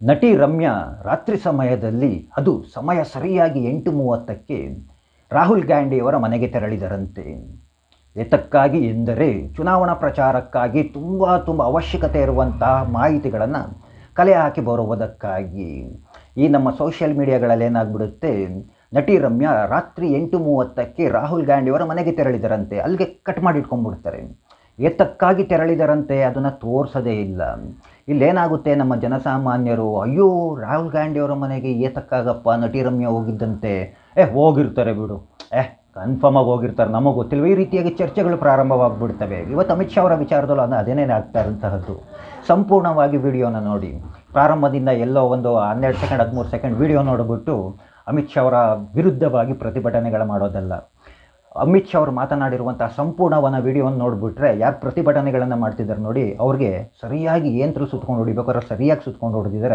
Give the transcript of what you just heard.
ನಟಿ ರಮ್ಯಾ ರಾತ್ರಿ ಸಮಯದಲ್ಲಿ ಅದು ಸಮಯ ಸರಿಯಾಗಿ 8:30ಕ್ಕೆ ರಾಹುಲ್ ಗಾಂಧಿಯವರ ಮನೆಗೆ ತೆರಳಿದರಂತೆ. ಏತಕ್ಕಾಗಿ ಎಂದರೆ ಚುನಾವಣಾ ಪ್ರಚಾರಕ್ಕಾಗಿ ತುಂಬ ಅವಶ್ಯಕತೆ ಇರುವಂತಹ ಮಾಹಿತಿಗಳನ್ನು ಕಲೆ ಹಾಕಿ ಬರುವುದಕ್ಕಾಗಿ. ಈ ನಮ್ಮ ಸೋಷಿಯಲ್ ಮೀಡಿಯಾಗಳಲ್ಲಿ ಏನಾಗ್ಬಿಡುತ್ತೆ, ನಟಿ ರಮ್ಯಾ ರಾತ್ರಿ 8:30ಕ್ಕೆ ರಾಹುಲ್ ಗಾಂಧಿಯವರ ಮನೆಗೆ ತೆರಳಿದರಂತೆ. ಅಲ್ಲಿಗೆ ಕಟ್ ಮಾಡಿ ಇಟ್ಕೊಂಡ್ಬಿಡ್ತಾರೆ. ಏತಕ್ಕಾಗಿ ತೆರಳಿದರಂತೆ ಅದನ್ನು ತೋರಿಸೋದೇ ಇಲ್ಲ. ಇಲ್ಲೇನಾಗುತ್ತೆ, ನಮ್ಮ ಜನಸಾಮಾನ್ಯರು ಅಯ್ಯೋ ರಾಹುಲ್ ಗಾಂಧಿಯವರ ಮನೆಗೆ ಏತಕ್ಕಾಗಪ್ಪ ನಟಿ ರಮ್ಯಾ ಹೋಗಿದ್ದಂತೆ, ಹೋಗಿರ್ತಾರೆ ಬಿಡು, ಕನ್ಫರ್ಮ್ ಆಗಿ ಹೋಗಿರ್ತಾರೆ, ನಮಗೆ ಗೊತ್ತಿಲ್ವ, ಈ ರೀತಿಯಾಗಿ ಚರ್ಚೆಗಳು ಪ್ರಾರಂಭವಾಗಿಬಿಡ್ತವೆ. ಇವತ್ತು ಅಮಿತ್ ಶಾ ಅವರ ವಿಚಾರದಲ್ಲೂ ಅದೇನೇ ಆಗ್ತಾ ಇರುವಂತಹದ್ದು. ಸಂಪೂರ್ಣವಾಗಿ ವಿಡಿಯೋನ ನೋಡಿ, ಪ್ರಾರಂಭದಿಂದ ಎಲ್ಲೋ ಒಂದು 12 ಸೆಕೆಂಡ್ 13 ಸೆಕೆಂಡ್ ವಿಡಿಯೋ ನೋಡಿಬಿಟ್ಟು ಅಮಿತ್ ಶಾ ಅವರ ವಿರುದ್ಧವಾಗಿ ಪ್ರತಿಭಟನೆಗಳು ಮಾಡೋದಲ್ಲ. ಅಮಿತ್ ಶಾ ಅವರು ಮಾತನಾಡಿರುವಂಥ ಸಂಪೂರ್ಣವನ್ನ ವಿಡಿಯೋವನ್ನು ನೋಡಿಬಿಟ್ರೆ ಯಾರು ಪ್ರತಿಭಟನೆಗಳನ್ನು ಮಾಡ್ತಿದ್ದಾರೆ ನೋಡಿ, ಅವ್ರಿಗೆ ಸರಿಯಾಗಿ ಏನು ಸುತ್ಕೊಂಡು ಹೊಡಿಬೇಕಾದ್ರೆ ಸರಿಯಾಗಿ ಸುತ್ಕೊಂಡು ಹೊಡೆದಿದ್ದಾರೆ.